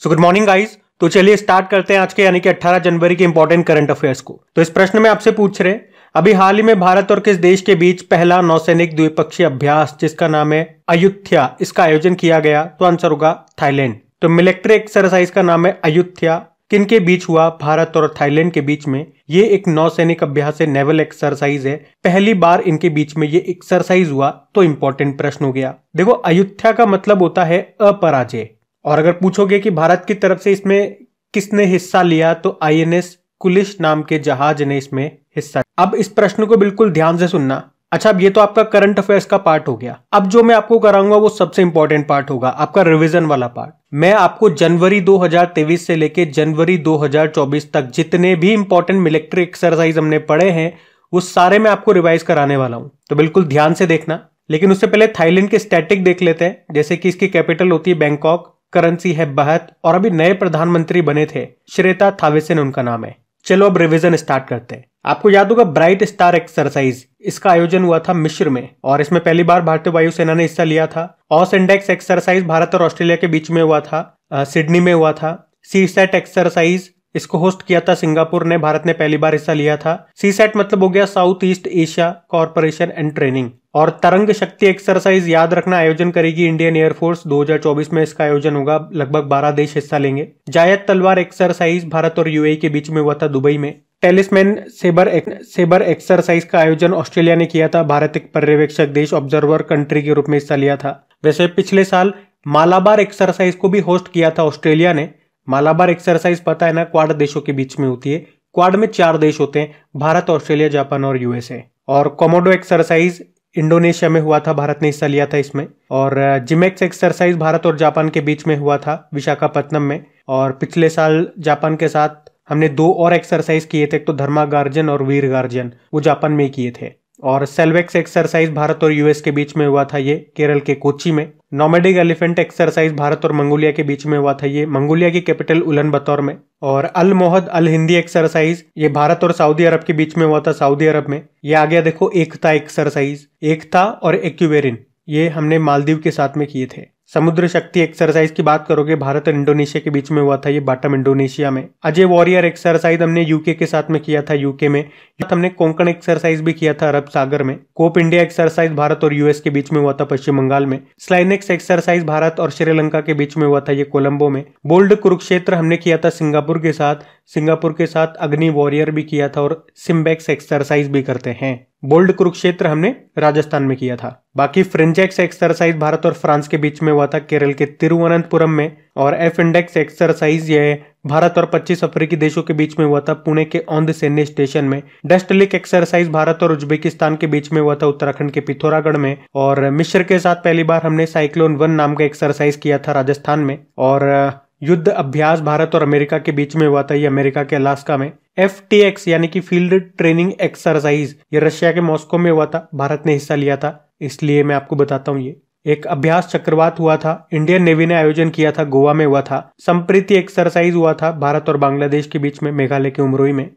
So good morning guys. तो चलिए start करते हैं आज के यानी कि 18 जनवरी के इंपॉर्टेंट करंट अफेयर्स को। तो इस प्रश्न में आपसे पूछ रहे हैं अभी हाल ही में भारत और किस देश के बीच पहला नौसैनिक द्विपक्षीय अभ्यास जिसका नाम है अयुत्या, इसका आयोजन किया गया? तो आंसर होगा थाईलैंड। तो मिलिट्री एक्सरसाइज का नाम है अयुत्या, किन के बीच हुआ? भारत और थाईलैंड के बीच में। ये एक नौसैनिक अभ्यास है, नेवल एक्सरसाइज है। पहली बार इनके बीच में ये एक्सरसाइज हुआ। तो इंपॉर्टेंट प्रश्न हो गया। देखो, अयुत्या का मतलब होता है अपराजय। और अगर पूछोगे कि भारत की तरफ से इसमें किसने हिस्सा लिया, तो आईएनएस कुलिश नाम के जहाज ने इसमें हिस्सा। अब इस प्रश्न को बिल्कुल ध्यान से सुनना। अच्छा, अब ये तो आपका करंट अफेयर्स का पार्ट हो गया। अब जो मैं आपको कराऊंगा वो सबसे इंपॉर्टेंट पार्ट होगा, आपका रिवीजन वाला पार्ट। मैं आपको जनवरी 2023 से लेके जनवरी 2024 तक जितने भी इंपॉर्टेंट मिलिट्री एक्सरसाइज हमने पढ़े हैं वो सारे मैं आपको रिवाइज कराने वाला हूं। तो बिल्कुल ध्यान से देखना। लेकिन उससे पहले थाईलैंड के स्टैटिक देख लेते हैं। जैसे कि इसकी कैपिटल होती है बैंकॉक, करेंसी है बाहत, और अभी नए प्रधानमंत्री बने थे, श्वेता थावेसेन उनका नाम है। चलो अब रिवीजन स्टार्ट करते हैं। आपको याद होगा ब्राइट स्टार एक्सरसाइज, इसका आयोजन हुआ था मिस्र में और इसमें पहली बार भारतीय वायुसेना ने हिस्सा लिया था। ऑस इंडेक्स एक्सरसाइज भारत और ऑस्ट्रेलिया के बीच में हुआ था, सिडनी में हुआ था। सीसैट एक्सरसाइज, इसको होस्ट किया था सिंगापुर ने, भारत ने पहली बार हिस्सा लिया था। सीसैट मतलब हो गया south east Asia corporation and training. और तरंग शक्ति एक्सरसाइज याद रखना आयोजन करेगी इंडियन एयरफोर्स, 2024 में इसका आयोजन होगा। लगभग 12 देश हिस्सा लेंगे। जायद तलवार एक्सरसाइज भारत और यूएई के बीच में हुआ था दुबई में। टेलिस्मैन सेबर एक्सरसाइज का आयोजन ऑस्ट्रेलिया ने किया था। भारत एक पर्यवेक्षक देश, ऑब्जर्वर कंट्री के रूप में हिस्सा लिया था। वैसे पिछले साल मालाबार एक्सरसाइज को भी होस्ट किया था ऑस्ट्रेलिया ने। मालाबार एक्सरसाइज पता है ना, क्वाड देशों के बीच में होती है। क्वाड में 4 देश होते हैं, भारत, ऑस्ट्रेलिया, जापान और यूएसए। और कोमोडो एक्सरसाइज इंडोनेशिया में हुआ था, भारत ने हिस्सा लिया था इसमें। और जिमेक्स एक्सरसाइज भारत और जापान के बीच में हुआ था विशाखापत्तनम में। और पिछले साल जापान के साथ हमने 2 और एक्सरसाइज किए थे, एक तो धर्मा गार्जन और वीर गार्जन, वो जापान में किए थे। और सेल्वेक्स एक्सरसाइज भारत और यूएस के बीच में हुआ था, ये केरल के कोच्चि में। नोमैडिक एलिफेंट एक्सरसाइज भारत और मंगोलिया के बीच में हुआ था, ये मंगोलिया की कैपिटल उलानबतर में। और अल मोहद अल हिंदी एक्सरसाइज, ये भारत और सऊदी अरब के बीच में हुआ था, सऊदी अरब में। ये आ गया देखो एकता एक्सरसाइज, एकता और एक्यूवेरिन, ये हमने मालदीव के साथ में किए थे। समुद्र शक्ति एक्सरसाइज की बात करोगे, भारत और इंडोनेशिया के बीच में हुआ था, ये बाटम इंडोनेशिया में। अजय वॉरियर एक्सरसाइज हमने यूके के साथ में किया था, यूके में। हमने कोंकण एक्सरसाइज भी किया था अरब सागर में। कोप इंडिया एक्सरसाइज भारत और यूएस के बीच में हुआ था, पश्चिम बंगाल में। स्लाइनेक्स एक्सरसाइज भारत और श्रीलंका के बीच में हुआ था, ये कोलंबो में। बोल्ड कुरुक्षेत्र हमने किया था सिंगापुर के साथ, सिंगापुर के साथ अग्नि वॉरियर भी किया था और सिम्बेक्स एक्सरसाइज भी करते हैं। बोल्ड कुरुक्षेत्र हमने राजस्थान में किया था। बाकी फ्रिंजेक्स एक्सरसाइज भारत और फ्रांस के बीच में हुआ था, केरल के तिरुवनंतपुरम में। और एफ इंडेक्स एक्सरसाइज ये भारत और 25 अफ्रीकी देशों के बीच में हुआ था, पुणे के औंध सैन्य स्टेशन में। डस्टलिक एक्सरसाइज भारत और उज्बेकिस्तान के बीच में हुआ था, उत्तराखंड के पिथौरागढ़ में। और मिस्र के साथ पहली बार हमने साइक्लोन 1 नाम का एक्सरसाइज किया था, राजस्थान में। और युद्ध अभ्यास भारत और अमेरिका के बीच में हुआ था, ये अमेरिका के अलास्का में। FTX यानी कि फील्ड ट्रेनिंग एक्सरसाइज, ये रशिया के मॉस्को में हुआ था, भारत ने हिस्सा लिया था, इसलिए मैं आपको बताता हूँ। ये एक अभ्यास चक्रवात हुआ था, इंडियन नेवी ने आयोजन किया था, गोवा में हुआ था। संप्रीति एक्सरसाइज हुआ था भारत और बांग्लादेश के बीच में, मेघालय के उमरोई में।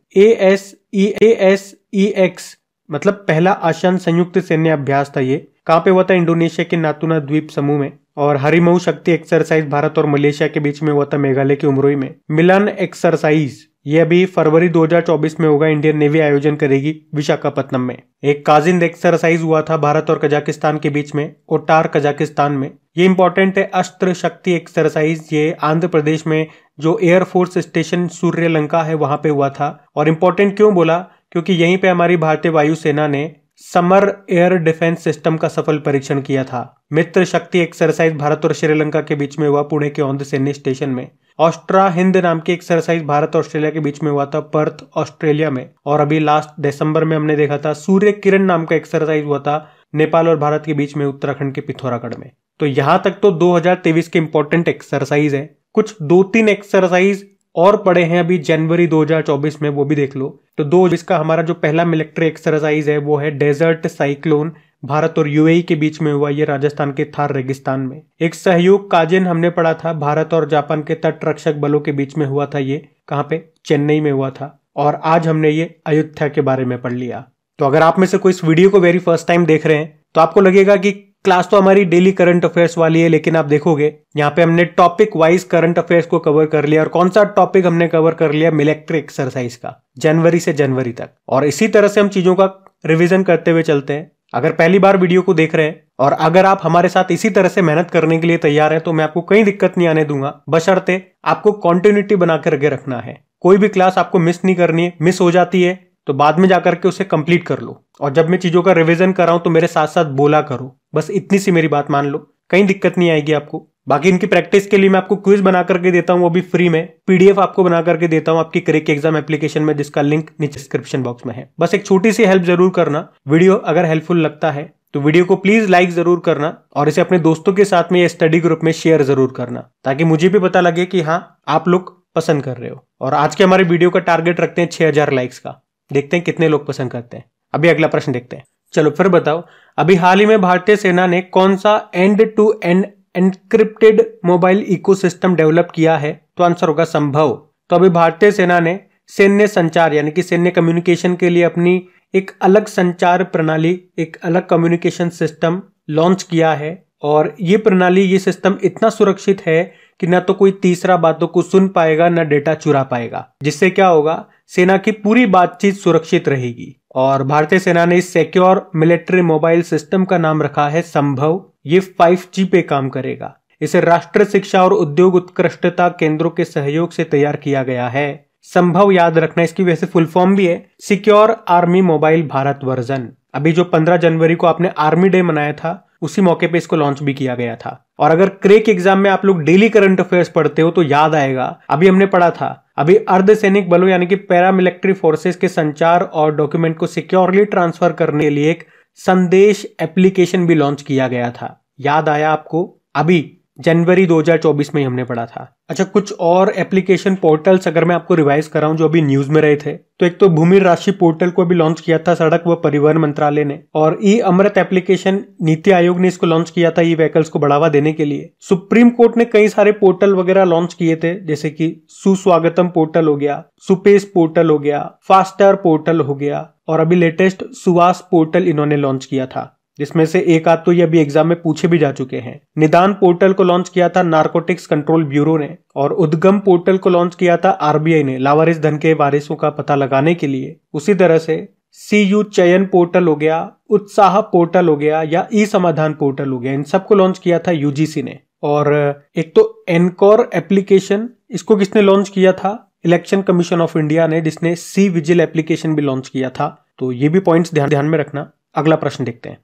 ASEX मतलब पहला आसियान संयुक्त सैन्य अभ्यास था, ये कहाँ पे हुआ था? इंडोनेशिया के नातुना द्वीप समूह में। और हरिमऊ शक्ति एक्सरसाइज भारत और मलेशिया के बीच में हुआ था, मेघालय के उमरोई में। मिलन एक्सरसाइज ये अभी फरवरी 2024 में होगा, इंडियन नेवी आयोजन करेगी विशाखापत्तनम में। एक काजिंद एक्सरसाइज हुआ था भारत और कजाकिस्तान के बीच में, कोटार कजाकिस्तान में। ये इंपॉर्टेंट है। अस्त्र शक्ति एक्सरसाइज, ये आंध्र प्रदेश में जो एयरफोर्स स्टेशन सूर्यलंका है वहां पे हुआ था। और इंपॉर्टेंट क्यों बोला? क्योंकि यहीं पे हमारी भारतीय वायुसेना ने समर एयर डिफेंस सिस्टम का सफल परीक्षण किया था। मित्र शक्ति एक्सरसाइज भारत और श्रीलंका के बीच में हुआ, पुणे के औंध सैन्य स्टेशन में। ऑस्ट्रा हिंद नाम की एक्सरसाइज भारत और ऑस्ट्रेलिया के बीच में हुआ था, पर्थ ऑस्ट्रेलिया में। और अभी लास्ट दिसंबर में हमने देखा था सूर्य किरण नाम का एक्सरसाइज हुआ था, नेपाल और भारत के बीच में, उत्तराखंड के पिथौरागढ़ में। तो यहां तक तो 2023 के इंपॉर्टेंट एक्सरसाइज है। कुछ 2-3 एक्सरसाइज और पड़े हैं अभी जनवरी 2024 में, वो भी देख लो। तो 2020 का हमारा जो पहला मिलिट्री एक्सरसाइज है वो है डेजर्ट साइक्लोन, भारत और यूएई के बीच में हुआ, ये राजस्थान के थार रेगिस्तान में। एक सहयोग काजिन हमने पढ़ा था, भारत और जापान के तट रक्षक बलों के बीच में हुआ था, ये कहाँ पे? चेन्नई में हुआ था। और आज हमने ये अयोध्या के बारे में पढ़ लिया। तो अगर आप में से कोई इस वीडियो को वेरी फर्स्ट टाइम देख रहे हैं तो आपको लगेगा कि क्लास तो हमारी डेली करंट अफेयर्स वाली है, लेकिन आप देखोगे यहाँ पे हमने टॉपिक वाइज करंट अफेयर्स को कवर कर लिया। और कौन सा टॉपिक हमने कवर कर लिया? मिलिट्री एक्सरसाइज का, जनवरी से जनवरी तक। और इसी तरह से हम चीजों का रिवीजन करते हुए चलते हैं। अगर पहली बार वीडियो को देख रहे हैं और अगर आप हमारे साथ इसी तरह से मेहनत करने के लिए तैयार हैं, तो मैं आपको कोई दिक्कत नहीं आने दूंगा, बशर्ते आपको कंटिन्यूटी बना करके रखना है। कोई भी क्लास आपको मिस नहीं करनी है। मिस हो जाती है तो बाद में जाकर के उसे कंप्लीट कर लो, और जब मैं चीजों का रिवीजन कर रहा हूं तो मेरे साथ साथ बोला करो। बस इतनी सी मेरी बात मान लो, कहीं दिक्कत नहीं आएगी आपको। बाकी इनकी प्रैक्टिस के लिए मैं आपको क्विज बना करके देता हूं, वो भी फ्री में। पीडीएफ आपको बना करके देता हूं आपकी क्रेक एग्जाम एप्लीकेशन में, जिसका लिंक नीचे डिस्क्रिप्शन बॉक्स में है। बस एक छोटी सी हेल्प जरूर करना, वीडियो अगर हेल्पफुल लगता है तो वीडियो को प्लीज लाइक जरूर करना, और इसे अपने दोस्तों के साथ में या स्टडी ग्रुप में शेयर जरूर करना, ताकि मुझे भी पता लगे कि हाँ आप लोग पसंद कर रहे हो। और आज के हमारे वीडियो का टारगेट रखते हैं 6000 लाइक्स का। देखते हैं कितने लोग पसंद करते हैं। अभी अगला प्रश्न देखते हैं। चलो फिर बताओ, अभी हाल ही में भारतीय सेना ने कौन सा end to end encrypted mobile ecosystem develop किया है? तो आंसर होगा संभव। तो अभी भारतीय सेना ने सैन्य संचार यानी कि सैन्य कम्युनिकेशन के लिए अपनी एक अलग संचार प्रणाली, एक अलग कम्युनिकेशन सिस्टम लॉन्च किया है। और ये प्रणाली, ये सिस्टम इतना सुरक्षित है कि ना तो कोई तीसरा बातों को सुन पाएगा, ना डेटा चुरा पाएगा। जिससे क्या होगा, सेना की पूरी बातचीत सुरक्षित रहेगी। और भारतीय सेना ने इस सिक्योर मिलिट्री मोबाइल सिस्टम का नाम रखा है संभव। ये 5G पे काम करेगा। इसे राष्ट्रीय शिक्षा और उद्योग उत्कृष्टता केंद्रों के सहयोग से तैयार किया गया है। संभव याद रखना, इसकी वैसे फुल फॉर्म भी है secure army mobile Bharat version. अभी जो 15 जनवरी को आपने आर्मी डे मनाया था, उसी मौके पे इसको लॉन्च भी किया गया था। और अगर क्रेक एग्जाम में आप लोग डेली करंट अफेयर्स पढ़ते हो तो याद आएगा, अभी हमने पढ़ा था, अभी अर्धसैनिक बलों यानी कि पैरामिलिट्री फोर्सेस के संचार और डॉक्यूमेंट को सिक्योरली ट्रांसफर करने के लिए एक संदेश एप्लीकेशन भी लॉन्च किया गया था। याद आया आपको? अभी जनवरी 2024 में ही हमने पढ़ा था। अच्छा, कुछ और एप्लीकेशन पोर्टल्स अगर मैं आपको रिवाइज कराऊं जो अभी न्यूज में रहे थे, तो एक तो भूमि राशि पोर्टल को भी लॉन्च किया था सड़क व परिवहन मंत्रालय ने, और ई अमृत एप्लीकेशन नीति आयोग ने इसको लॉन्च किया था ई व्हीकल्स को बढ़ावा देने के लिए। सुप्रीम कोर्ट ने कई सारे पोर्टल वगैरह लॉन्च किए थे, जैसे कि सुस्वागतम पोर्टल हो गया, सुपेश पोर्टल हो गया, फास्टर पोर्टल हो गया, और अभी लेटेस्ट सुवास पोर्टल इन्होंने लॉन्च किया था, जिसमें से एक आध तो ये अभी एग्जाम में पूछे भी जा चुके हैं। निदान पोर्टल को लॉन्च किया था नारकोटिक्स कंट्रोल ब्यूरो ने, और उद्गम पोर्टल को लॉन्च किया था आरबीआई ने लावारिस धन के वारिसों का पता लगाने के लिए। उसी तरह से CU चयन पोर्टल हो गया, उत्साह पोर्टल हो गया, या ई समाधान पोर्टल हो गया, इन सबको लॉन्च किया था यूजीसी ने। और एक तो एनकोर एप्लीकेशन, इसको किसने लॉन्च किया था? इलेक्शन कमीशन ऑफ इंडिया ने, जिसने सी विजिल एप्लीकेशन भी लॉन्च किया था। तो ये भी पॉइंट्स ध्यान में रखना। अगला प्रश्न देखते हैं।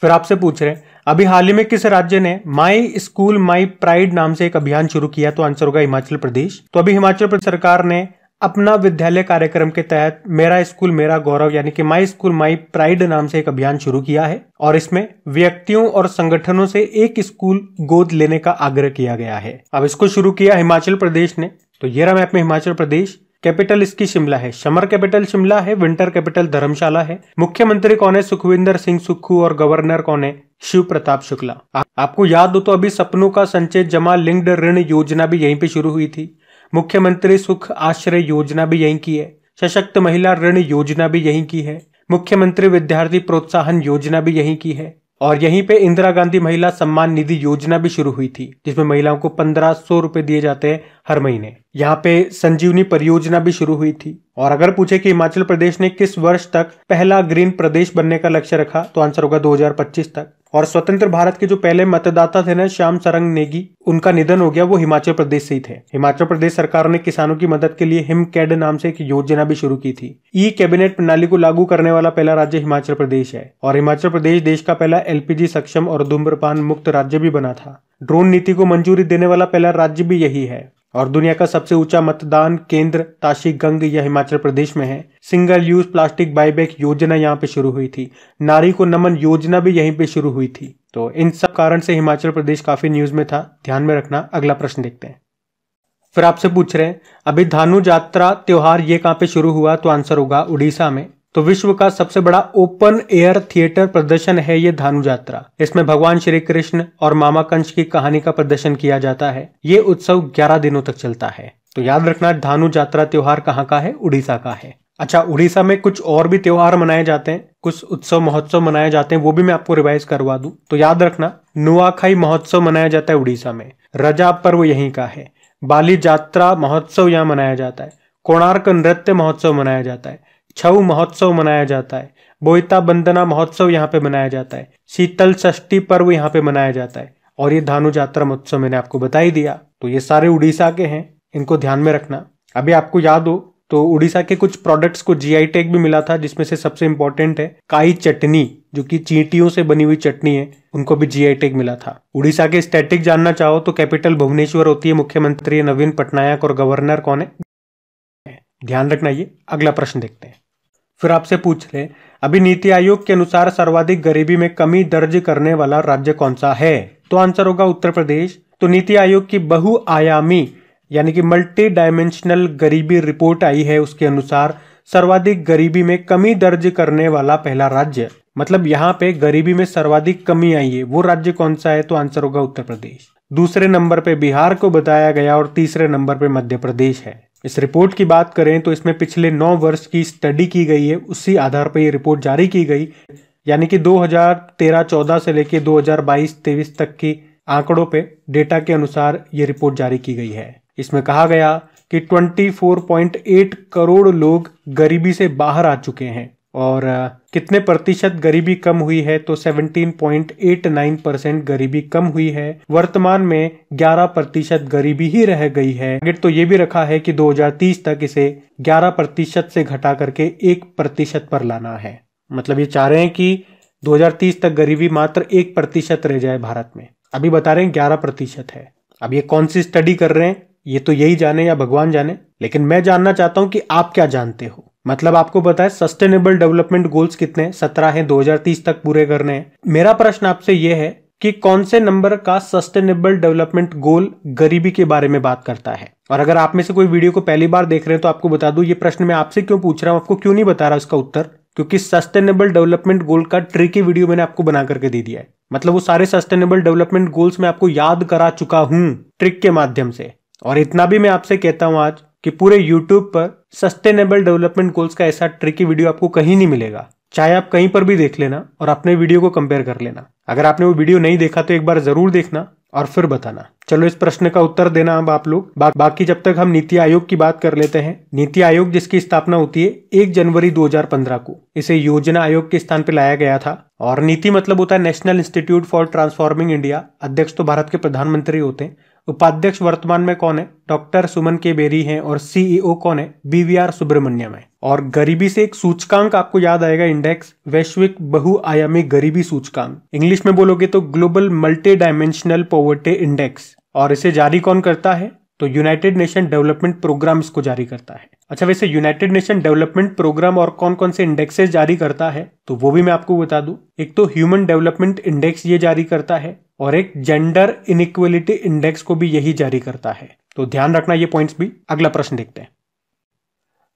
फिर आपसे पूछ रहे हैं, अभी हाल ही में किस राज्य ने माई स्कूल माई प्राइड नाम से एक अभियान शुरू किया? तो आंसर होगा हिमाचल प्रदेश। तो अभी हिमाचल प्रदेश सरकार ने अपना विद्यालय कार्यक्रम के तहत मेरा स्कूल मेरा गौरव यानी कि माई स्कूल माई प्राइड नाम से एक अभियान शुरू किया है, और इसमें व्यक्तियों और संगठनों से एक स्कूल गोद लेने का आग्रह किया गया है। अब इसको शुरू किया हिमाचल प्रदेश ने। तो ये रहा मैप में हिमाचल प्रदेश। कैपिटल इसकी शिमला है, समर कैपिटल शिमला है, विंटर कैपिटल धर्मशाला है। मुख्यमंत्री कौन है? सुखविंदर सिंह सुक्खू, और गवर्नर कौन है? शिव प्रताप शुक्ला। आपको याद हो तो अभी सपनों का संचय जमा लिंक्ड ऋण योजना भी यहीं पे शुरू हुई थी। मुख्यमंत्री सुख आश्रय योजना भी यहीं की है। सशक्त महिला ऋण योजना भी यहीं की है। मुख्यमंत्री विद्यार्थी प्रोत्साहन योजना भी यहीं की है। और यहीं पे इंदिरा गांधी महिला सम्मान निधि योजना भी शुरू हुई थी, जिसमें महिलाओं को 1500 रुपए दिए जाते हैं हर महीने। यहाँ पे संजीवनी परियोजना भी शुरू हुई थी। और अगर पूछे कि हिमाचल प्रदेश ने किस वर्ष तक पहला ग्रीन प्रदेश बनने का लक्ष्य रखा, तो आंसर होगा 2025 तक। और स्वतंत्र भारत के जो पहले मतदाता थे ना, श्याम सरंग नेगी, उनका निधन हो गया, वो हिमाचल प्रदेश से ही थे। हिमाचल प्रदेश सरकार ने किसानों की मदद के लिए हिमकैड नाम से एक योजना भी शुरू की थी। ई कैबिनेट प्रणाली को लागू करने वाला पहला राज्य हिमाचल प्रदेश है। और हिमाचल प्रदेश देश का पहला LPG सक्षम और धूम्रपान मुक्त राज्य भी बना था। ड्रोन नीति को मंजूरी देने वाला पहला राज्य भी यही है। और दुनिया का सबसे ऊंचा मतदान केंद्र ताशी गंग यह हिमाचल प्रदेश में है। सिंगल यूज प्लास्टिक बाईबैक योजना यहाँ पे शुरू हुई थी। नारी को नमन योजना भी यहीं पे शुरू हुई थी। तो इन सब कारण से हिमाचल प्रदेश काफी न्यूज में था, ध्यान में रखना। अगला प्रश्न देखते हैं। फिर आपसे पूछ रहे हैं, अभी धानु यात्रा त्योहार ये कहाँ पे शुरू हुआ? तो आंसर होगा उड़ीसा में। तो विश्व का सबसे बड़ा ओपन एयर थिएटर प्रदर्शन है ये धानु यात्रा। इसमें भगवान श्री कृष्ण और मामा कंस की कहानी का प्रदर्शन किया जाता है। ये उत्सव 11 दिनों तक चलता है। तो याद रखना, धानु यात्रा त्योहार कहाँ का है? उड़ीसा का है। अच्छा, उड़ीसा में कुछ और भी त्योहार मनाए जाते हैं, कुछ उत्सव महोत्सव मनाए जाते हैं, वो भी मैं आपको रिवाइज करवा दूं तो याद रखना। नुआखाई महोत्सव मनाया जाता है उड़ीसा में, रजा पर्व यहीं का है। बाली जात्रा महोत्सव यहाँ मनाया जाता है। कोणार्क नृत्य महोत्सव मनाया जाता है। छऊ महोत्सव मनाया जाता है। बोईता बंदना महोत्सव यहाँ पे मनाया जाता है। शीतल षष्ठी पर्व यहाँ पे मनाया जाता है। और ये धानु जात्रा महोत्सव मैंने आपको बता ही दिया। तो ये सारे उड़ीसा के हैं, इनको ध्यान में रखना। अभी आपको याद हो तो उड़ीसा के कुछ प्रोडक्ट्स को जीआई टैग भी मिला था, जिसमें से सबसे इंपॉर्टेंट है काई चटनी, जो कि चींटियों से बनी हुई चटनी है, उनको भी जीआई टैग मिला था। उड़ीसा के स्टैटिक जानना चाहो तो कैपिटल भुवनेश्वर होती है, मुख्यमंत्री है नवीन पटनायक और गवर्नर कौन है? ध्यान रखना। ये अगला प्रश्न देखते हैं। फिर आपसे पूछ ले, अभी नीति आयोग के अनुसार सर्वाधिक गरीबी में कमी दर्ज करने वाला राज्य कौन सा है? तो आंसर होगा उत्तर प्रदेश। तो नीति आयोग की बहुआयामी यानी कि मल्टी डायमेंशनल गरीबी रिपोर्ट आई है, उसके अनुसार सर्वाधिक गरीबी में कमी दर्ज करने वाला पहला राज्य, मतलब यहाँ पे गरीबी में सर्वाधिक कमी आई है, वो राज्य कौन सा है? तो आंसर होगा उत्तर प्रदेश। दूसरे नंबर पे बिहार को बताया गया और तीसरे नंबर पे मध्य प्रदेश है। इस रिपोर्ट की बात करें तो इसमें पिछले 9 वर्ष की स्टडी की गई है, उसी आधार पर ये रिपोर्ट जारी की गई, यानी कि 2013-14 से लेके 2022-23 तक की आंकड़ों पे डेटा के अनुसार ये रिपोर्ट जारी की गई है। इसमें कहा गया कि 24.8 करोड़ लोग गरीबी से बाहर आ चुके हैं। और कितने प्रतिशत गरीबी कम हुई है? तो 17.89% गरीबी कम हुई है। वर्तमान में 11% गरीबी ही रह गई है। टारगेट तो ये भी रखा है कि 2030 तक इसे 11% से घटा करके 1% पर लाना है। मतलब ये चाह रहे हैं कि 2030 तक गरीबी मात्र 1% रह जाए भारत में। अभी बता रहे हैं 11% है। अब ये कौन सी स्टडी कर रहे हैं ये तो यही जाने या भगवान जाने, लेकिन मैं जानना चाहता हूं कि आप क्या जानते हो। मतलब आपको पता है सस्टेनेबल डेवलपमेंट गोल्स कितने हैं? 17 हैं, 2030 तक पूरे करने हैं। मेरा प्रश्न आपसे यह है कि कौन से नंबर का सस्टेनेबल डेवलपमेंट गोल गरीबी के बारे में बात करता है? और अगर आप में से कोई वीडियो को पहली बार देख रहे हैं तो आपको बता दूं, ये प्रश्न मैं आपसे क्यों पूछ रहा हूं, आपको क्यों नहीं बता रहा इसका उत्तर, क्योंकि सस्टेनेबल डेवलपमेंट गोल का ट्रिकी वीडियो मैंने आपको बना करके दे दिया है। मतलब वो सारे सस्टेनेबल डेवलपमेंट गोल्स मैं आपको याद करा चुका हूं ट्रिक के माध्यम से। और इतना भी मैं आपसे कहता हूं आज कि पूरे YouTube पर सस्टेनेबल डेवलपमेंट गोल्स का ऐसा ट्रिकी वीडियो आपको कहीं नहीं मिलेगा। चाहे आप कहीं पर भी देख लेना और अपने वीडियो को कंपेयर कर लेना। अगर आपने वो वीडियो नहीं देखा तो एक बार जरूर देखना और फिर बताना। चलो इस प्रश्न का उत्तर देना अब आप लोग। बाकी जब तक हम नीति आयोग की बात कर लेते हैं। नीति आयोग जिसकी स्थापना होती है 1 जनवरी 2015 को, इसे योजना आयोग के स्थान पर लाया गया था। और नीति मतलब होता है national institute for transforming India. अध्यक्ष तो भारत के प्रधानमंत्री होते हैं। उपाध्यक्ष वर्तमान में कौन है? डॉक्टर सुमन के बेरी हैं। और सीईओ कौन है? बीवीआर सुब्रमण्यम है। और गरीबी से एक सूचकांक आपको याद आएगा, इंडेक्स, वैश्विक बहुआयामी गरीबी सूचकांक। इंग्लिश में बोलोगे तो global multi dimensional poverty index. और इसे जारी कौन करता है? तो यूनाइटेड नेशन डेवलपमेंट प्रोग्राम इसको जारी करता है। अच्छा, वैसे यूनाइटेड नेशन डेवलपमेंट प्रोग्राम और कौन कौन से इंडेक्सेस जारी करता है तो वो भी मैं आपको बता दूं। एक तो ह्यूमन डेवलपमेंट इंडेक्स ये जारी करता है, और एक जेंडर इनइक्वलिटी इंडेक्स को भी यही जारी करता है। तो ध्यान रखना ये पॉइंट्स भी। अगला प्रश्न देखते हैं।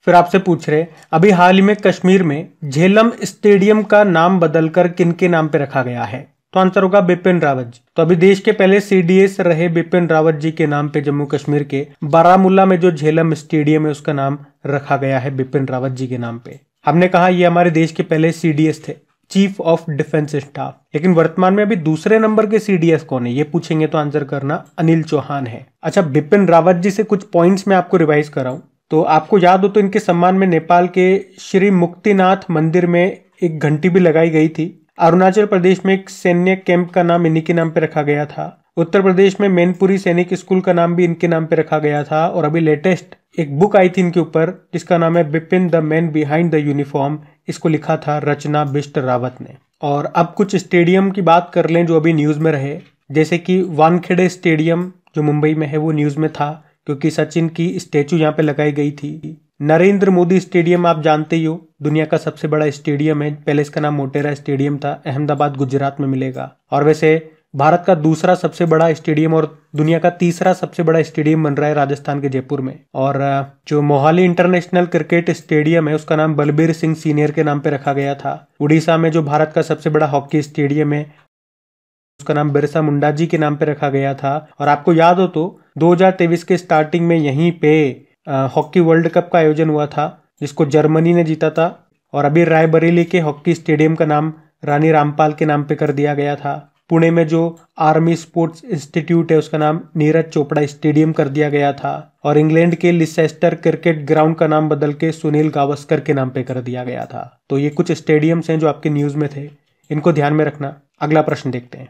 फिर आपसे पूछ रहे, अभी हाल ही में कश्मीर में झेलम स्टेडियम का नाम बदलकर किनके नाम पे रखा गया है? तो आंसर होगा बिपिन रावत जी। तो अभी देश के पहले सीडीएस रहे बिपिन रावत जी के नाम पे जम्मू कश्मीर के बारामूला में जो झेलम स्टेडियम है उसका नाम रखा गया है बिपिन रावत जी के नाम पे। हमने कहा ये हमारे देश के पहले सीडीएस थे, चीफ ऑफ डिफेंस स्टाफ। लेकिन वर्तमान में अभी दूसरे नंबर के सीडीएस कौन है ये पूछेंगे तो आंसर करना अनिल चौहान है। अच्छा, बिपिन रावत जी से कुछ पॉइंट्स मैं आपको रिवाइज कराऊं तो आपको याद हो तो इनके सम्मान में नेपाल के श्री मुक्तिनाथ मंदिर में एक घंटी भी लगाई गई थी। अरुणाचल प्रदेश में एक सैन्य कैंप का नाम इन्हीं के नाम पे रखा गया था। उत्तर प्रदेश में मैनपुरी सैनिक स्कूल का नाम भी इनके नाम पे रखा गया था। और अभी लेटेस्ट एक बुक आई थी इनके ऊपर जिसका नाम है Bipin the man behind the uniform. इसको लिखा था रचना बिष्ट रावत ने। और अब कुछ स्टेडियम की बात कर लें जो अभी न्यूज में रहे, जैसे कि वानखेड़े स्टेडियम जो मुंबई में है वो न्यूज में था क्योंकि सचिन की स्टेचू यहाँ पे लगाई गई थी। नरेंद्र मोदी स्टेडियम आप जानते ही हो, दुनिया का सबसे बड़ा स्टेडियम है। पहले इसका नाम मोटेरा स्टेडियम था, अहमदाबाद गुजरात में मिलेगा। और वैसे भारत का दूसरा सबसे बड़ा स्टेडियम और दुनिया का तीसरा सबसे बड़ा स्टेडियम बन रहा है राजस्थान के जयपुर में। और जो मोहाली इंटरनेशनल क्रिकेट स्टेडियम है उसका नाम बलबीर सिंह सीनियर के नाम पे रखा गया था। उड़ीसा में जो भारत का सबसे बड़ा हॉकी स्टेडियम है उसका नाम बिरसा मुंडा जी के नाम पे रखा गया था। और आपको याद हो तो 2023 के स्टार्टिंग में यहीं पे हॉकी वर्ल्ड कप का आयोजन हुआ था जिसको जर्मनी ने जीता था। और अभी रायबरेली के हॉकी स्टेडियम का नाम रानी रामपाल के नाम पे कर दिया गया था। पुणे में जो आर्मी स्पोर्ट्स इंस्टीट्यूट है उसका नाम नीरज चोपड़ा स्टेडियम कर दिया गया था। और इंग्लैंड के लिसेस्टर क्रिकेट ग्राउंड का नाम बदल के सुनील गावस्कर के नाम पे कर दिया गया था। तो ये कुछ स्टेडियम्स हैं जो आपके न्यूज में थे, इनको ध्यान में रखना। अगला प्रश्न देखते हैं।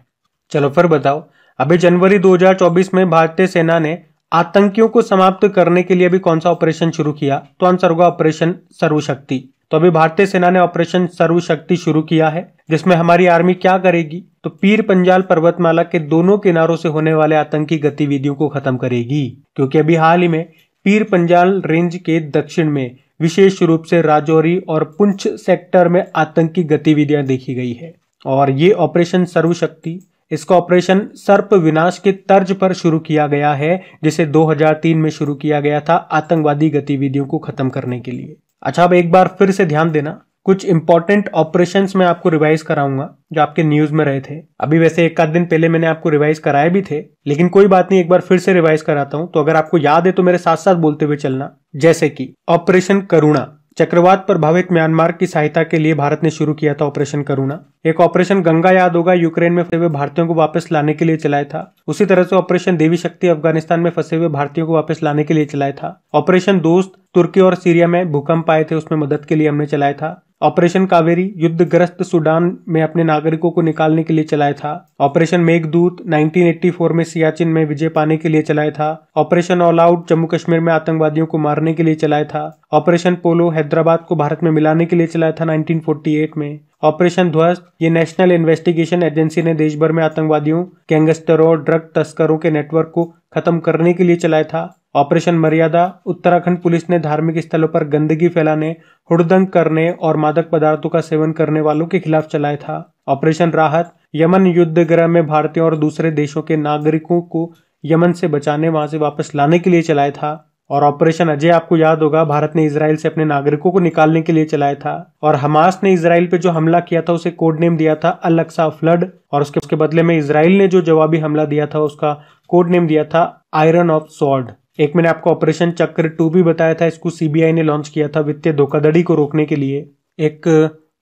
चलो फिर बताओ, अभी जनवरी 2024 में भारतीय सेना ने आतंकियों को समाप्त करने के लिए अभी कौन सा ऑपरेशन शुरू किया? तो आंसर होगा ऑपरेशन सर्वशक्ति। तो अभी भारतीय सेना ने ऑपरेशन सर्वशक्ति शुरू किया है, जिसमें हमारी आर्मी क्या करेगी? तो पीर पंजाल पर्वतमाला के दोनों किनारों से होने वाले आतंकी गतिविधियों को खत्म करेगी। क्योंकि अभी हाल ही में पीर पंजाल रेंज के दक्षिण में विशेष रूप से राजौरी और पुंछ सेक्टर में आतंकी गतिविधियां देखी गई है। और ये ऑपरेशन सर्वशक्ति, इसका ऑपरेशन सर्प विनाश के तर्ज पर शुरू किया गया है, जिसे 2003 में शुरू किया गया था आतंकवादी गतिविधियों को खत्म करने के लिए। अच्छा, अब एक बार फिर से ध्यान देना, कुछ इंपॉर्टेंट ऑपरेशंस मैं आपको रिवाइज कराऊंगा जो आपके न्यूज में रहे थे। अभी वैसे एक आध दिन पहले मैंने आपको रिवाइज कराए भी थे, लेकिन कोई बात नहीं, एक बार फिर से रिवाइज कराता हूं। तो अगर आपको याद है तो मेरे साथ साथ बोलते हुए चलना। जैसे कि ऑपरेशन करुणा, चक्रवात प्रभावित म्यांमार की सहायता के लिए भारत ने शुरू किया था ऑपरेशन करुणा। एक ऑपरेशन गंगा याद होगा, यूक्रेन में फंसे हुए भारतीयों को वापस लाने के लिए चलाया था। उसी तरह से ऑपरेशन देवी शक्ति अफगानिस्तान में फंसे हुए भारतीयों को वापस लाने के लिए चलाया था। ऑपरेशन दोस्त तुर्की और सीरिया में भूकंप आए थे, उसमें मदद के लिए हमने चलाया था। ऑपरेशन कावेरी युद्धग्रस्त सूडान में अपने नागरिकों को निकालने के लिए चलाया था। ऑपरेशन मेघदूत 1984 में सियाचिन में विजय पाने के लिए चलाया था। Operation all out Jammu Kashmir में आतंकवादियों को मारने के लिए चलाया था। ऑपरेशन पोलो हैदराबाद को भारत में मिलाने के लिए चलाया था 1948 में। ऑपरेशन ध्वस्त, ये नेशनल इन्वेस्टिगेशन एजेंसी ने देश भर में आतंकवादियों, गैंगस्टरों और ड्रग तस्करों के नेटवर्क को खत्म करने के लिए चलाया था। ऑपरेशन मर्यादा, उत्तराखंड पुलिस ने धार्मिक स्थलों पर गंदगी फैलाने, हुड़दंग करने और मादक पदार्थों का सेवन करने वालों के खिलाफ चलाया था। ऑपरेशन राहत, यमन युद्धगृह में भारतीयों और दूसरे देशों के नागरिकों को यमन से बचाने, वहां से वापस लाने के लिए चलाया था। और ऑपरेशन अजय, आपको याद होगा, भारत ने इजराइल से अपने नागरिकों को निकालने के लिए चलाया था। और हमास ने इजराइल पे जो हमला किया था उसे कोड नेम दिया था अल अक्सा फ्लड, और उसके बदले में इजराइल ने जो जवाबी हमला दिया था उसका कोड नेम दिया था आयरन ऑफ सॉर्ड। एक मैंने आपको ऑपरेशन चक्र 2 भी बताया था, इसको सीबीआई ने लॉन्च किया था वित्तीय धोखाधड़ी को रोकने के लिए। एक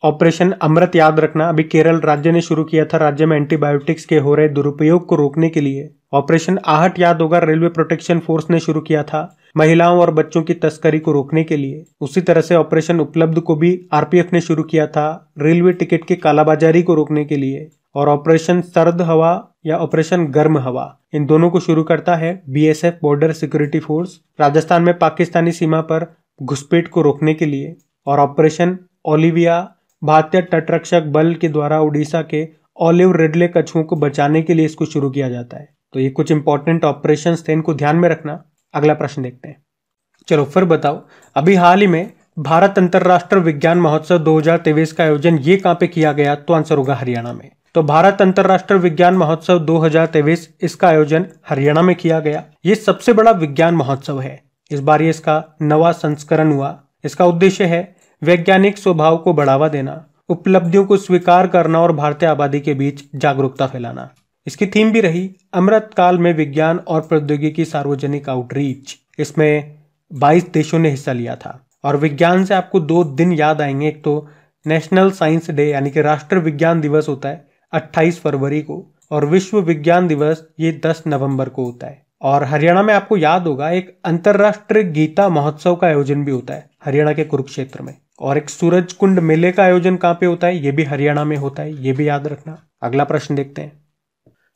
ऑपरेशन अमृत याद रखना, अभी केरल राज्य ने शुरू किया था राज्य में एंटीबायोटिक्स के हो रहे दुरुपयोग को रोकने के लिए। ऑपरेशन आहट याद होगा, रेलवे प्रोटेक्शन फोर्स ने शुरू किया था महिलाओं और बच्चों की तस्करी को रोकने के लिए। उसी तरह से ऑपरेशन उपलब्ध को भी आरपीएफ ने शुरू किया था रेलवे टिकट की कालाबाजारी को रोकने के लिए। और ऑपरेशन सर्द हवा या ऑपरेशन गर्म हवा, इन दोनों को शुरू करता है BSF border security force, Rajasthan में पाकिस्तानी सीमा पर घुसपैठ को रोकने के लिए। और ऑपरेशन ओलिविया, भारतीय तटरक्षक बल के द्वारा उड़ीसा के ऑलिव रिडले कछुओं को बचाने के लिए इसको शुरू किया जाता है। तो ये कुछ इंपॉर्टेंट ऑपरेशंस थे, इनको ध्यान में रखना। अगला प्रश्न देखते हैं। चलो फिर बताओ, अभी हाल ही में भारत अंतर्राष्ट्रीय विज्ञान महोत्सव 2023 का आयोजन ये कहाँ पे किया गया? तो आंसर होगा हरियाणा में। तो भारत अंतर्राष्ट्रीय विज्ञान महोत्सव 2023 इसका आयोजन हरियाणा में किया गया। ये सबसे बड़ा विज्ञान महोत्सव है। इस बार ये इसका नवा संस्करण हुआ। इसका उद्देश्य है वैज्ञानिक स्वभाव को बढ़ावा देना, उपलब्धियों को स्वीकार करना और भारतीय आबादी के बीच जागरूकता फैलाना। इसकी थीम भी रही अमृत काल में विज्ञान और प्रौद्योगिकी सार्वजनिक आउटरीच। इसमें 22 देशों ने हिस्सा लिया था। और विज्ञान से आपको 2 दिन याद आएंगे। एक तो नेशनल साइंस डे यानी कि राष्ट्रीय विज्ञान दिवस होता है 28 फरवरी को, और विश्व विज्ञान दिवस ये 10 नवंबर को होता है। और हरियाणा में आपको याद होगा एक अंतर्राष्ट्रीय गीता महोत्सव का आयोजन भी होता है हरियाणा के कुरुक्षेत्र में। और एक सूरज कुंड मेले का आयोजन कहाँ पे होता है? ये भी हरियाणा में होता है, ये भी याद रखना। अगला प्रश्न देखते हैं।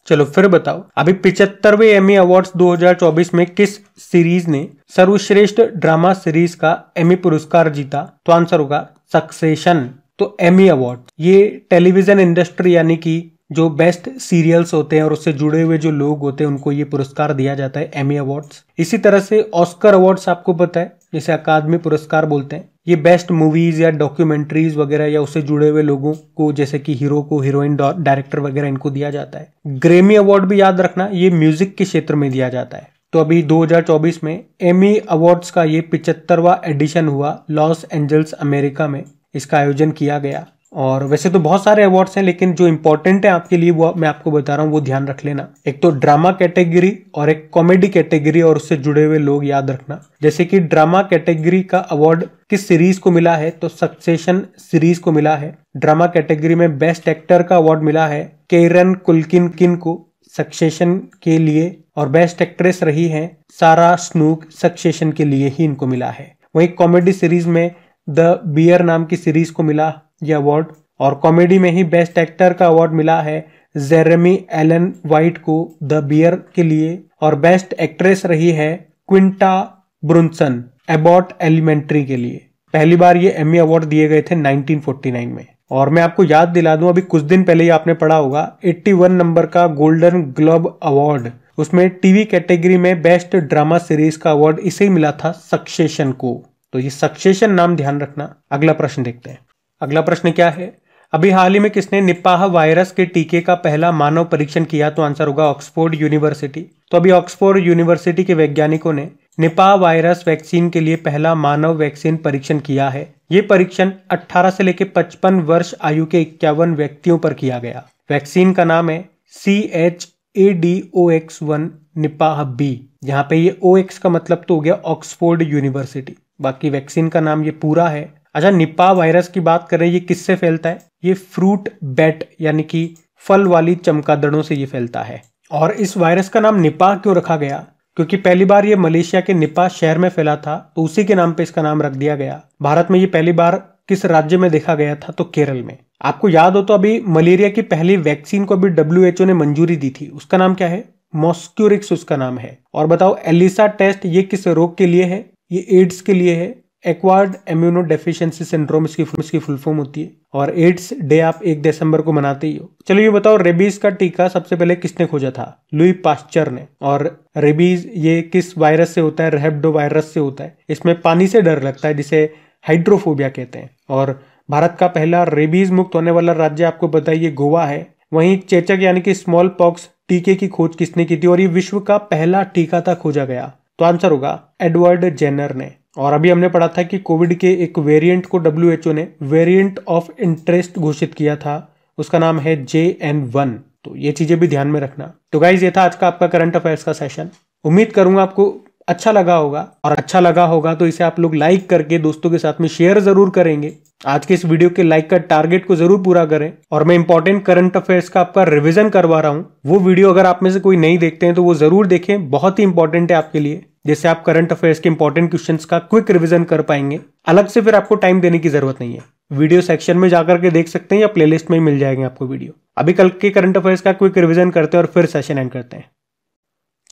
चलो फिर बताओ, अभी 75वें एमी अवार्ड्स 2024 में किस सीरीज ने सर्वश्रेष्ठ ड्रामा सीरीज का एमी पुरस्कार जीता? तो आंसर होगा सक्सेशन। तो एमी अवार्ड ये टेलीविजन इंडस्ट्री यानी कि जो बेस्ट सीरियल्स होते हैं और उससे जुड़े हुए जो लोग होते हैं उनको ये पुरस्कार दिया जाता है, एमी अवार्ड्स। इसी तरह से ऑस्कर अवार्ड्स आपको पता है, जिसे अकादमी पुरस्कार बोलते हैं, ये बेस्ट मूवीज या डॉक्यूमेंट्रीज वगैरह या उससे जुड़े हुए लोगों को, जैसे कि हीरो को, हीरोइन, डायरेक्टर वगैरह, इनको दिया जाता है। ग्रेमी अवार्ड भी याद रखना, ये म्यूजिक के क्षेत्र में दिया जाता है। तो अभी 2024 में एमी अवार्ड्स का ये 75वां एडिशन हुआ लॉस एंजल्स अमेरिका में, इसका आयोजन किया गया। और वैसे तो बहुत सारे अवार्ड्स हैं, लेकिन जो इंपॉर्टेंट है आपके लिए वो मैं आपको बता रहा हूँ, वो ध्यान रख लेना। एक तो ड्रामा कैटेगरी और एक कॉमेडी कैटेगरी, और उससे जुड़े हुए लोग याद रखना। जैसे कि ड्रामा कैटेगरी का अवार्ड किस सीरीज को मिला है, तो सक्सेशन सीरीज को मिला है। ड्रामा कैटेगरी में बेस्ट एक्टर का अवार्ड मिला है केरन कुलकिन को सक्सेशन के लिए, और बेस्ट एक्ट्रेस रही है सारा स्नूक, सक्सेशन के लिए ही इनको मिला है। वहीं कॉमेडी सीरीज में द बियर नाम की सीरीज को मिला यह अवार्ड, और कॉमेडी में ही बेस्ट एक्टर का अवार्ड मिला है जेरेमी एलन वाइट को द बियर के लिए, और बेस्ट एक्ट्रेस रही है क्विंटा ब्रुनसन एबॉट एलिमेंट्री के लिए। पहली बार ये एमी अवार्ड दिए गए थे 1949 में। और मैं आपको याद दिला दूं, अभी कुछ दिन पहले ही आपने पढ़ा होगा 81 नंबर का गोल्डन ग्लोब अवार्ड, उसमें टीवी कैटेगरी में बेस्ट ड्रामा सीरीज का अवार्ड इसे ही मिला था, सक्सेशन को। तो ये सक्सेशन नाम ध्यान रखना। अगला प्रश्न देखते हैं। अगला प्रश्न क्या है, अभी हाल ही में किसने निपाह वायरस के टीके का पहला मानव परीक्षण किया, तो आंसर होगा ऑक्सफोर्ड यूनिवर्सिटी। तो अभी ऑक्सफोर्ड यूनिवर्सिटी के वैज्ञानिकों ने निपाह वायरस वैक्सीन के लिए पहला मानव वैक्सीन परीक्षण किया है। ये परीक्षण 18 से लेकर 55 वर्ष आयु के 51 व्यक्तियों पर किया गया। वैक्सीन का नाम है CHADOX1 निपाह बी, जहां पे ये OX का मतलब तो हो गया ऑक्सफोर्ड यूनिवर्सिटी, बाकी वैक्सीन का नाम ये पूरा है। अच्छा, निपाह वायरस की बात करें, ये किससे फैलता है? ये फ्रूट बैट यानी कि फल वाली चमगादड़ों से ये फैलता है। और इस वायरस का नाम निपाह क्यों रखा गया? क्योंकि पहली बार ये मलेशिया के निपाह शहर में फैला था, तो उसी के नाम पे इसका नाम रख दिया गया। भारत में ये पहली बार किस राज्य में देखा गया था? तो केरल में। आपको याद हो तो अभी मलेरिया की पहली वैक्सीन को अभी WHO ने मंजूरी दी थी, उसका नाम क्या है? मॉस्क्यूरिक्स उसका नाम है। और बताओ एलिसा टेस्ट ये किस रोग के लिए है? ये एड्स के लिए है। एक्वायर्ड इम्यूनो डेफिशिएंसी सिंड्रोम इसकी फुल फॉर्म होती है। और एड्स डे आप 1 दिसंबर को मनाते ही हो। चलो ये बताओ, रेबीज का टीका सबसे पहले किसने खोजा था? लुई पास्चर ने। और रेबीज ये किस वायरस से होता है? रैबिडो वायरस से होता है। इसमें पानी से डर लगता है, जिसे हाइड्रोफोबिया कहते हैं। और भारत का पहला रेबीज मुक्त होने वाला राज्य आपको बताइए गोवा है। वहीं चेचक यानी कि स्मॉल पॉक्स टीके की खोज किसने की थी? और ये विश्व का पहला टीका था खोजा गया, तो आंसर होगा एडवर्ड जेनर ने। और अभी हमने पढ़ा था कि कोविड के एक वेरिएंट को WHO ने वेरिएंट ऑफ इंटरेस्ट घोषित किया था, उसका नाम है JN1। तो ये चीजें भी ध्यान में रखना। तो गाइज ये था आज का आपका करंट अफेयर्स का सेशन। उम्मीद करूंगा आपको अच्छा लगा होगा, और अच्छा लगा होगा तो इसे आप लोग लाइक करके दोस्तों के साथ में शेयर जरूर करेंगे। आज के इस वीडियो के लाइक का टारगेट को जरूर पूरा करें। और मैं इंपॉर्टेंट करंट अफेयर्स का आपका रिवीजन करवा रहा हूं, वो वीडियो अगर आप में से कोई नहीं देखते हैं तो वो जरूर देखें, बहुत ही इंपॉर्टेंट है आपके लिए, जिससे आप करंट अफेयर्स के इंपॉर्टेंट क्वेश्चंस का क्विक रिवीजन कर पाएंगे। अलग से फिर आपको टाइम देने की जरूरत नहीं है, वीडियो सेक्शन में जाकर के देख सकते हैं या प्लेलिस्ट में ही मिल जाएंगे आपको वीडियो। अभी कल के करंट अफेयर्स का क्विक रिवीजन करते हैं और फिर सेशन एंड करते हैं।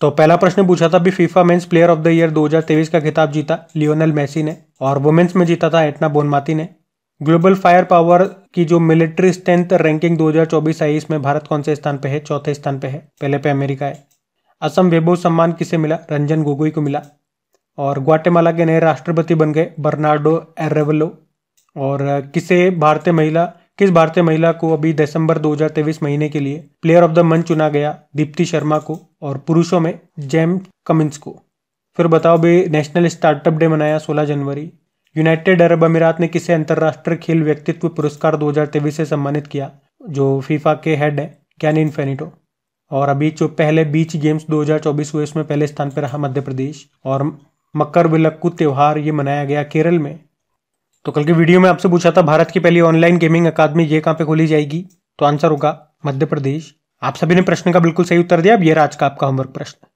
तो पहला प्रश्न पूछा था, अभी FIFA men's player of the year 2023 का खिताब जीता लियोनेल मेसी ने, और वुमेन्स में जीता था एटना बोनमाती ने। ग्लोबल फायर पावर की जो मिलिट्री स्ट्रेंथ रैंकिंग 2024 आई, इसमें भारत कौन से स्थान पे है? चौथे स्थान पे है, पहले पे अमेरिका है। असम वैभव सम्मान किसे मिला? रंजन गोगोई को मिला। और ग्वाटेमाला के नए राष्ट्रपति बन गए बर्नार्डो एरेवलो। और किस भारतीय महिला को अभी दिसंबर 2023 महीने के लिए प्लेयर ऑफ द मंथ चुना गया? दीप्ति शर्मा को। और पुरुषों में जेम्स कमिंस को। फिर बताओ, भी नेशनल स्टार्टअप डे मनाया 16 जनवरी। यूनाइटेड अरब अमीरात ने किसे अंतर्राष्ट्रीय खेल व्यक्तित्व पुरस्कार 2023 से सम्मानित किया? जो फीफा के हेड है गियानी इन्फेनिटो। और अभी जो पहले बीच गेम्स 2024 हुए, उसमें पहले स्थान पर रहा मध्य प्रदेश। और मकर विलक्कू त्योहार ये मनाया गया केरल में। तो कल की वीडियो में आपसे पूछा था, भारत की पहली ऑनलाइन गेमिंग अकादमी ये कहां पे खोली जाएगी? तो आंसर होगा मध्य प्रदेश। आप सभी ने प्रश्न का बिल्कुल सही उत्तर दिया। अब ये रहा आज का आपका होमवर्क प्रश्न।